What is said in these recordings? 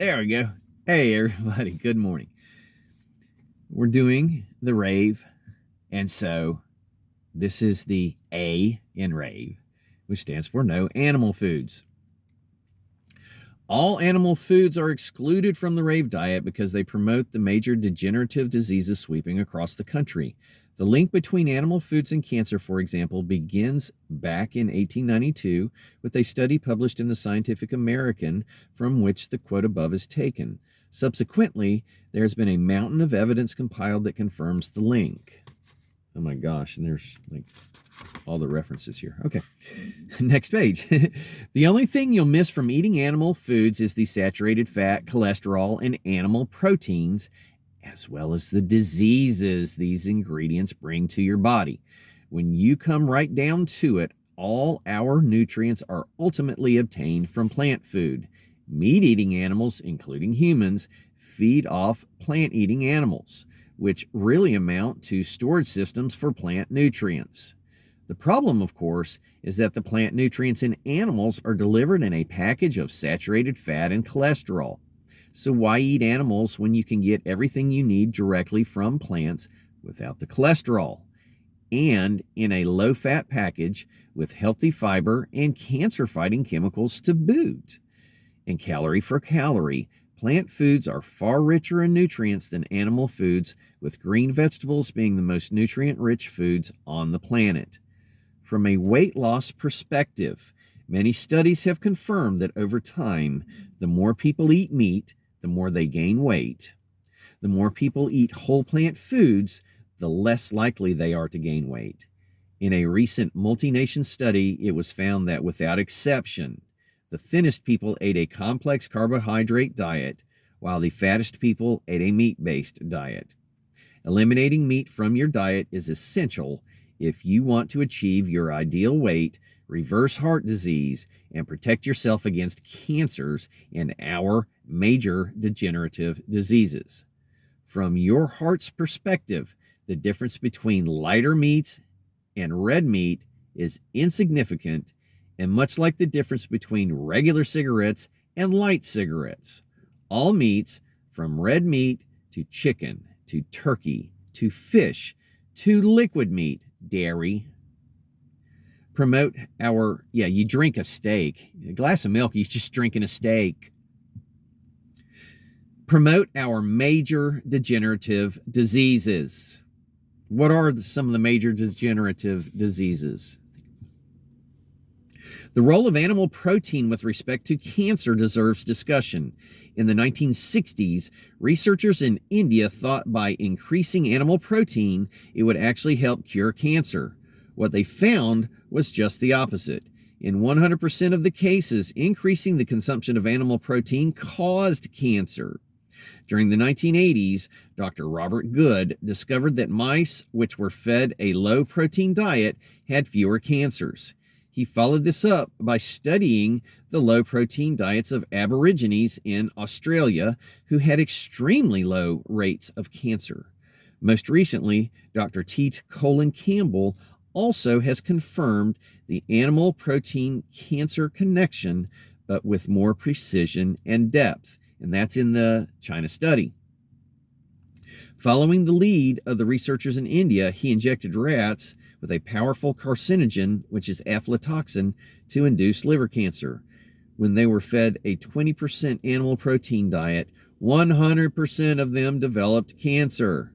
There we go. Hey, everybody. Good morning. We're doing the RAVE, and so this is the A in RAVE, which stands for no animal foods. All animal foods are excluded from the RAVE diet because they promote the major degenerative diseases sweeping across the country. The link between animal foods and cancer, for example, begins back in 1892 with a study published in the Scientific American from which the quote above is taken. Subsequently, there has been a mountain of evidence compiled that confirms the link. Oh my gosh, and there's like all the references here. Okay, next page. The only thing you'll miss from eating animal foods is the saturated fat, cholesterol, and animal proteins, as well as the diseases these ingredients bring to your body. When you come right down to it, all our nutrients are ultimately obtained from plant food. Meat-eating animals, including humans, feed off plant-eating animals, which really amount to storage systems for plant nutrients. The problem, of course, is that the plant nutrients in animals are delivered in a package of saturated fat and cholesterol. So why eat animals when you can get everything you need directly from plants without the cholesterol? And in a low-fat package with healthy fiber and cancer-fighting chemicals to boot. And calorie for calorie, plant foods are far richer in nutrients than animal foods, with green vegetables being the most nutrient-rich foods on the planet. From a weight loss perspective, many studies have confirmed that over time, the more people eat meat, the more they gain weight. The more people eat whole plant foods, the less likely they are to gain weight. In a recent multi-nation study, it was found that without exception, the thinnest people ate a complex carbohydrate diet, while the fattest people ate a meat-based diet. Eliminating meat from your diet is essential if you want to achieve your ideal weight, reverse heart disease, and protect yourself against cancers and our major degenerative diseases. From your heart's perspective, the difference between lighter meats and red meat is insignificant, and much like the difference between regular cigarettes and light cigarettes. All meats, from red meat to chicken to turkey to fish to liquid meat, dairy, promote our, you drink a steak. A glass of milk, you're just drinking a steak. Promote our major degenerative diseases. What are some of the major degenerative diseases? The role of animal protein with respect to cancer deserves discussion. In the 1960s, researchers in India thought by increasing animal protein, it would actually help cure cancer. What they found was just the opposite. In 100% of the cases, increasing the consumption of animal protein caused cancer. During the 1980s, Dr. Robert Good discovered that mice which were fed a low-protein diet had fewer cancers. He followed this up by studying the low-protein diets of Aborigines in Australia who had extremely low rates of cancer. Most recently, Dr. T. Colin Campbell also has confirmed the animal protein cancer connection, but with more precision and depth, and that's in the China study. Following the lead of the researchers in India, he injected rats with a powerful carcinogen, which is aflatoxin, to induce liver cancer. When they were fed a 20% animal protein diet, 100% of them developed cancer.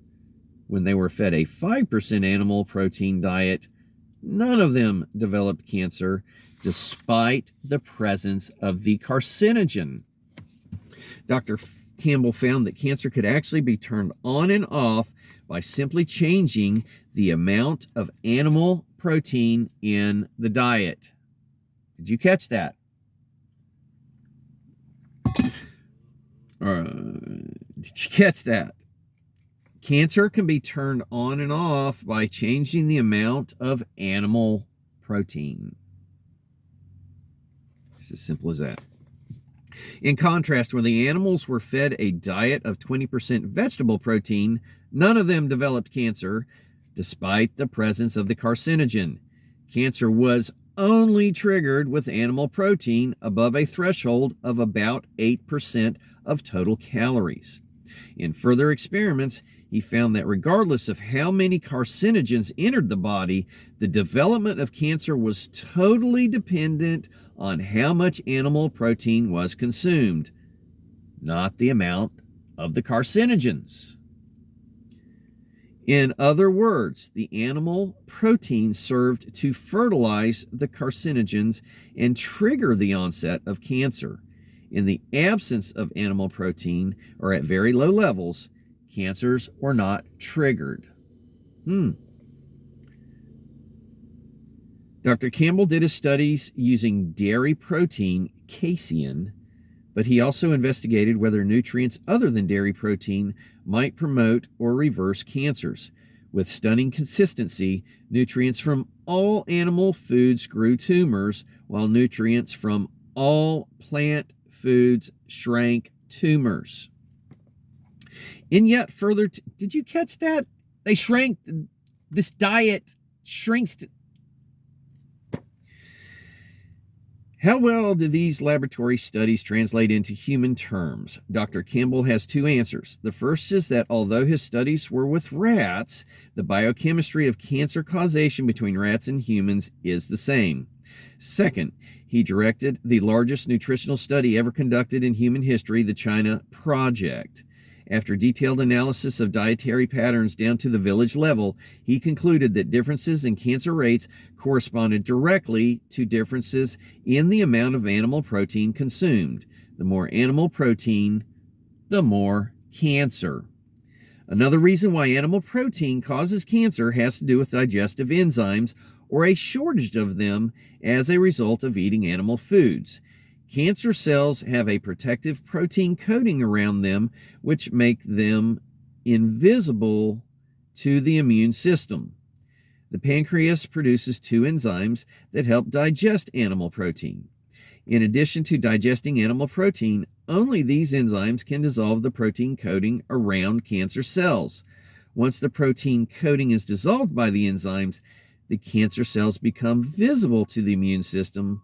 When they were fed a 5% animal protein diet, none of them developed cancer, despite the presence of the carcinogen. Dr. Campbell found that cancer could actually be turned on and off by simply changing the amount of animal protein in the diet. Did you catch that? Did you catch that? Cancer can be turned on and off by changing the amount of animal protein. It's as simple as that. In contrast, when the animals were fed a diet of 20% vegetable protein, none of them developed cancer, despite the presence of the carcinogen. Cancer was only triggered with animal protein above a threshold of about 8% of total calories. In further experiments, he found that regardless of how many carcinogens entered the body, the development of cancer was totally dependent on how much animal protein was consumed, not the amount of the carcinogens. In other words, the animal protein served to fertilize the carcinogens and trigger the onset of cancer. In the absence of animal protein, or at very low levels, cancers were not triggered. Dr. Campbell did his studies using dairy protein, casein, but he also investigated whether nutrients other than dairy protein might promote or reverse cancers. With stunning consistency, nutrients from all animal foods grew tumors, while nutrients from all plant foods shrank tumors. And yet further, did you catch that? They shrank, this diet shrinks. How well do these laboratory studies translate into human terms? Dr. Campbell has two answers. The first is that although his studies were with rats, the biochemistry of cancer causation between rats and humans is the same. Second, he directed the largest nutritional study ever conducted in human history, the China Project. After detailed analysis of dietary patterns down to the village level, he concluded that differences in cancer rates corresponded directly to differences in the amount of animal protein consumed. The more animal protein, the more cancer. Another reason why animal protein causes cancer has to do with digestive enzymes or a shortage of them as a result of eating animal foods. Cancer cells have a protective protein coating around them, which make them invisible to the immune system. The pancreas produces two enzymes that help digest animal protein. In addition to digesting animal protein, only these enzymes can dissolve the protein coating around cancer cells. Once the protein coating is dissolved by the enzymes, the cancer cells become visible to the immune system.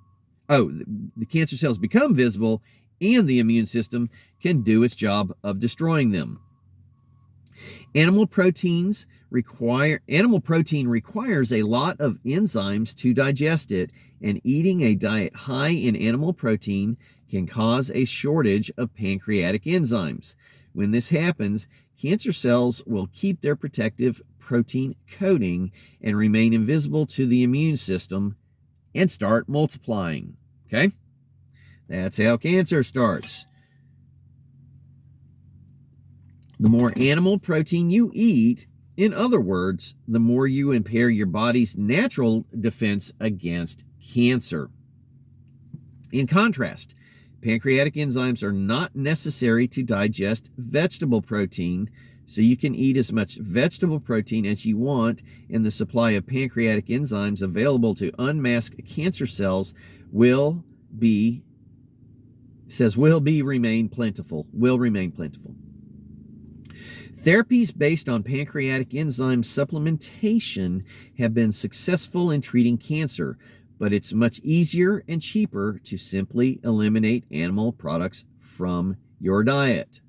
The cancer cells become visible, and the immune system can do its job of destroying them. Animal protein requires a lot of enzymes to digest it, and eating a diet high in animal protein can cause a shortage of pancreatic enzymes. When this happens, cancer cells will keep their protective protein coating and remain invisible to the immune system and start multiplying. Okay? That's how cancer starts. The more animal protein you eat, in other words, the more you impair your body's natural defense against cancer. In contrast, pancreatic enzymes are not necessary to digest vegetable protein, so you can eat as much vegetable protein as you want, and the supply of pancreatic enzymes available to unmask cancer cells will remain plentiful. Therapies based on pancreatic enzyme supplementation have been successful in treating cancer, but it's much easier and cheaper to simply eliminate animal products from your diet.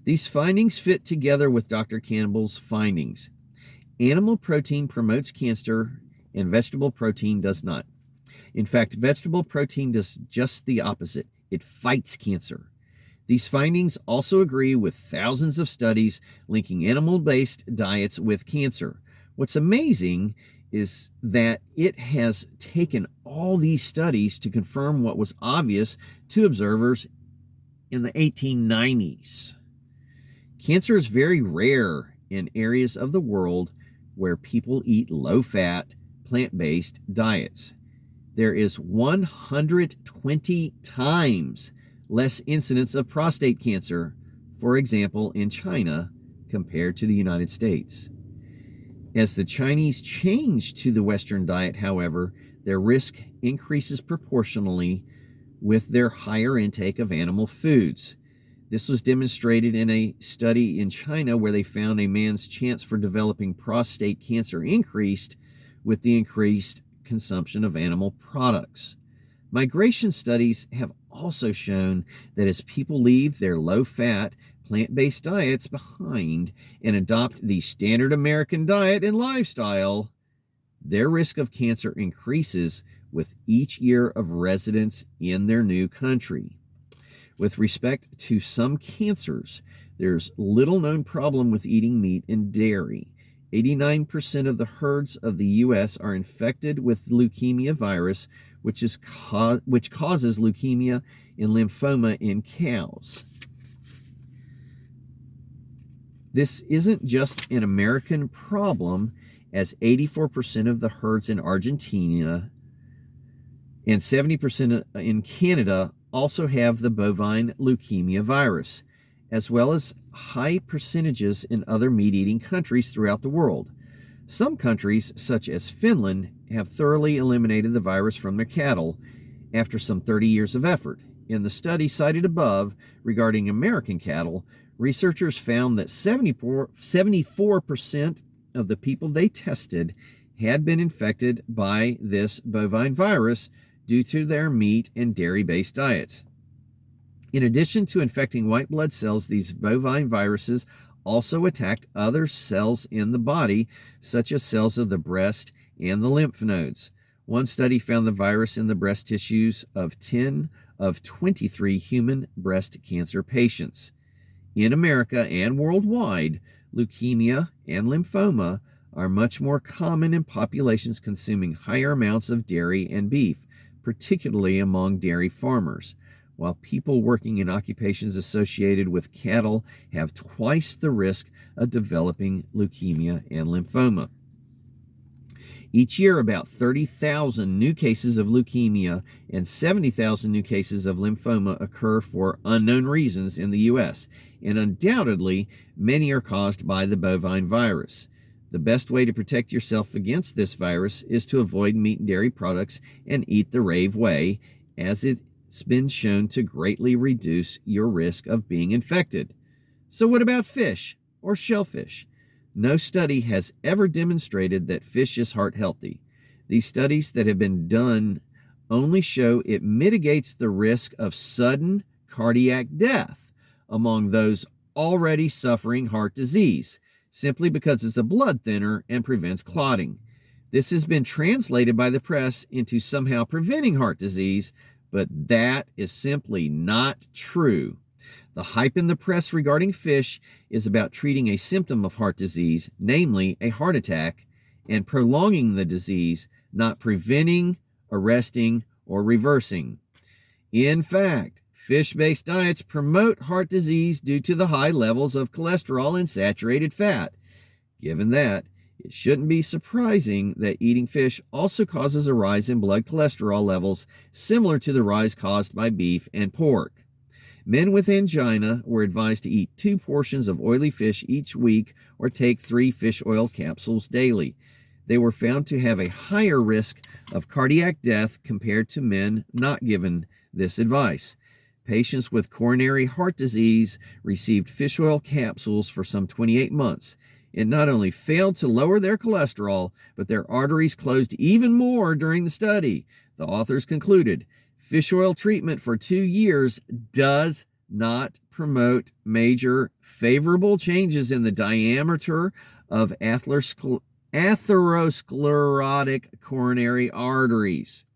These findings fit together with Dr. Campbell's findings. Animal protein promotes cancer and vegetable protein does not. In fact, vegetable protein does just the opposite. It fights cancer. These findings also agree with thousands of studies linking animal-based diets with cancer. What's amazing is that it has taken all these studies to confirm what was obvious to observers in the 1890s. Cancer is very rare in areas of the world where people eat low-fat, plant-based diets. There is 120 times less incidence of prostate cancer, for example, in China compared to the United States. As the Chinese change to the Western diet, however, their risk increases proportionally with their higher intake of animal foods. This was demonstrated in a study in China where they found a man's chance for developing prostate cancer increased with the increased consumption of animal products. Migration studies have also shown that as people leave their low-fat, plant-based diets behind and adopt the standard American diet and lifestyle, their risk of cancer increases with each year of residence in their new country. With respect to some cancers, there's little known problem with eating meat and dairy. 89% of the herds of the U.S. are infected with leukemia virus, which causes leukemia and lymphoma in cows. This isn't just an American problem, as 84% of the herds in Argentina and 70% in Canada also have the bovine leukemia virus, as well as high percentages in other meat-eating countries throughout the world. Some countries, such as Finland, have thoroughly eliminated the virus from their cattle after some 30 years of effort. In the study cited above regarding American cattle, researchers found that 74% of the people they tested had been infected by this bovine virus due to their meat and dairy-based diets. In addition to infecting white blood cells, these bovine viruses also attacked other cells in the body, such as cells of the breast and the lymph nodes. One study found the virus in the breast tissues of 10 of 23 human breast cancer patients. In America and worldwide, leukemia and lymphoma are much more common in populations consuming higher amounts of dairy and beef, particularly among dairy farmers, while people working in occupations associated with cattle have twice the risk of developing leukemia and lymphoma. Each year, about 30,000 new cases of leukemia and 70,000 new cases of lymphoma occur for unknown reasons in the U.S., and undoubtedly, many are caused by the bovine virus. The best way to protect yourself against this virus is to avoid meat and dairy products and eat the RAVE way, as it's been shown to greatly reduce your risk of being infected. So what about fish or shellfish? No study has ever demonstrated that fish is heart healthy. These studies that have been done only show it mitigates the risk of sudden cardiac death among those already suffering heart disease, simply because it's a blood thinner and prevents clotting. This has been translated by the press into somehow preventing heart disease, but that is simply not true. The hype in the press regarding fish is about treating a symptom of heart disease, namely a heart attack, and prolonging the disease, not preventing, arresting, or reversing. In fact, fish-based diets promote heart disease due to the high levels of cholesterol and saturated fat. Given that, it shouldn't be surprising that eating fish also causes a rise in blood cholesterol levels similar to the rise caused by beef and pork. Men with angina were advised to eat 2 portions of oily fish each week or take 3 fish oil capsules daily. They were found to have a higher risk of cardiac death compared to men not given this advice. Patients with coronary heart disease received fish oil capsules for some 28 months. It not only failed to lower their cholesterol, but their arteries closed even more during the study. The authors concluded, fish oil treatment for 2 years does not promote major favorable changes in the diameter of atherosclerotic coronary arteries.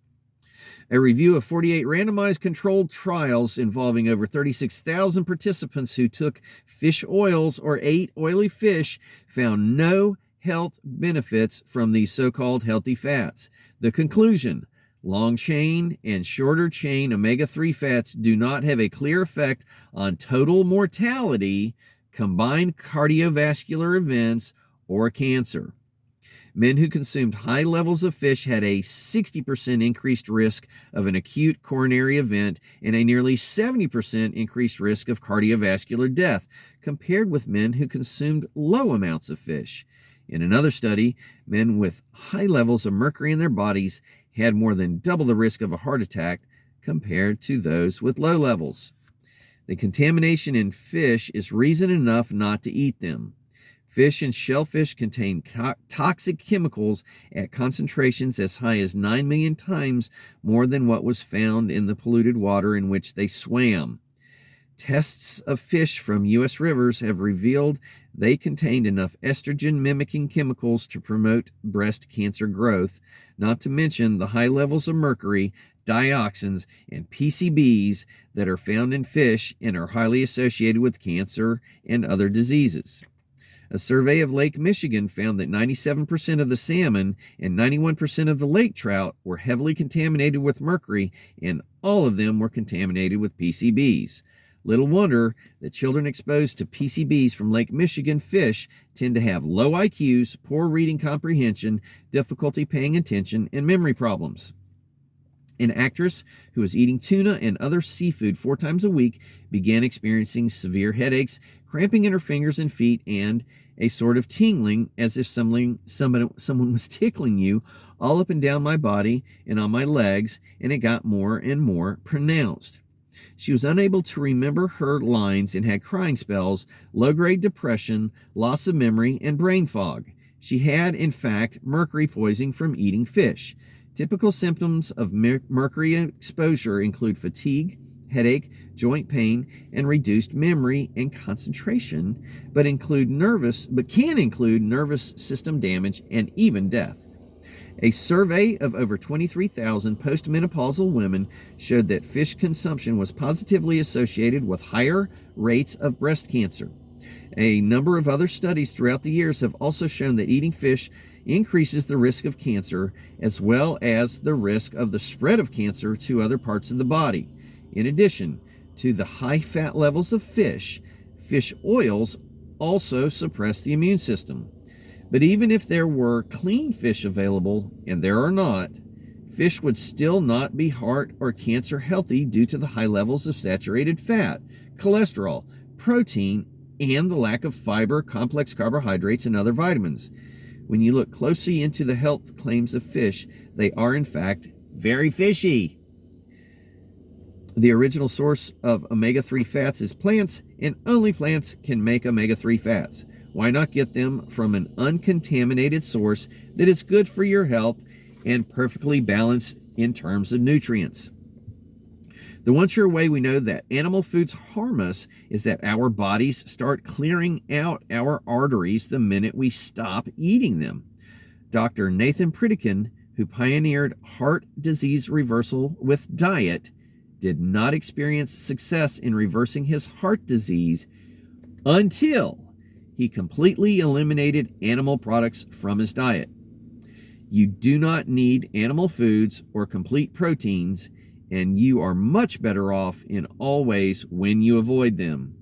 A review of 48 randomized controlled trials involving over 36,000 participants who took fish oils or ate oily fish found no health benefits from these so-called healthy fats. The conclusion: long-chain and shorter-chain omega-3 fats do not have a clear effect on total mortality, combined cardiovascular events, or cancer. Men who consumed high levels of fish had a 60% increased risk of an acute coronary event and a nearly 70% increased risk of cardiovascular death compared with men who consumed low amounts of fish. In another study, men with high levels of mercury in their bodies had more than double the risk of a heart attack compared to those with low levels. The contamination in fish is reason enough not to eat them. Fish and shellfish contain toxic chemicals at concentrations as high as 9 million times more than what was found in the polluted water in which they swam. Tests of fish from U.S. rivers have revealed they contained enough estrogen-mimicking chemicals to promote breast cancer growth, not to mention the high levels of mercury, dioxins, and PCBs that are found in fish and are highly associated with cancer and other diseases. A survey of Lake Michigan found that 97% of the salmon and 91% of the lake trout were heavily contaminated with mercury, and all of them were contaminated with PCBs. Little wonder that children exposed to PCBs from Lake Michigan fish tend to have low IQs, poor reading comprehension, difficulty paying attention, and memory problems. An actress who was eating tuna and other seafood 4 times a week began experiencing severe headaches, cramping in her fingers and feet, and a sort of tingling as if someone was tickling you all up and down my body and on my legs, and it got more and more pronounced. She was unable to remember her lines and had crying spells, low-grade depression, loss of memory, and brain fog. She had, in fact, mercury poisoning from eating fish. Typical symptoms of mercury exposure include fatigue, headache, joint pain, and reduced memory and concentration, but can include nervous system damage and even death. A survey of over 23,000 postmenopausal women showed that fish consumption was positively associated with higher rates of breast cancer. A number of other studies throughout the years have also shown that eating fish increases the risk of cancer, as well as the risk of the spread of cancer to other parts of the body. In addition to the high fat levels of fish oils also suppress the immune system. But even if there were clean fish available, and there are not, fish would still not be heart or cancer healthy due to the high levels of saturated fat, cholesterol, protein, and the lack of fiber, complex carbohydrates, and other vitamins. When you look closely into the health claims of fish, they are in fact very fishy. The original source of omega-3 fats is plants, and only plants can make omega-3 fats. Why not get them from an uncontaminated source that is good for your health and perfectly balanced in terms of nutrients? The one sure way we know that animal foods harm us is that our bodies start clearing out our arteries the minute we stop eating them. Dr. Nathan Pritikin, who pioneered heart disease reversal with diet, did not experience success in reversing his heart disease until he completely eliminated animal products from his diet. You do not need animal foods or complete proteins, and you are much better off in all ways when you avoid them.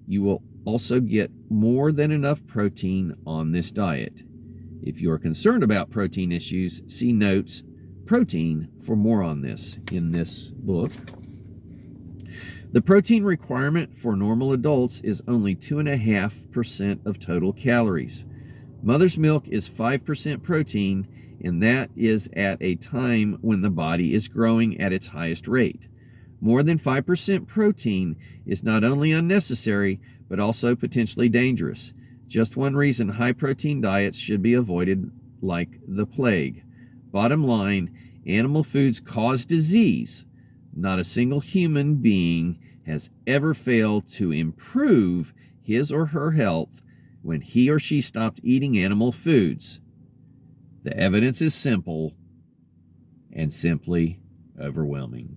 You will also get more than enough protein on this diet. If you are concerned about protein issues, see notes, protein, for more on this in this book. The protein requirement for normal adults is only 2.5% of total calories. Mother's milk is 5% protein, and that is at a time when the body is growing at its highest rate. More than 5% protein is not only unnecessary, but also potentially dangerous. Just one reason high protein diets should be avoided like the plague. Bottom line, animal foods cause disease. Not a single human being has ever failed to improve his or her health when he or she stopped eating animal foods. The evidence is simple and simply overwhelming.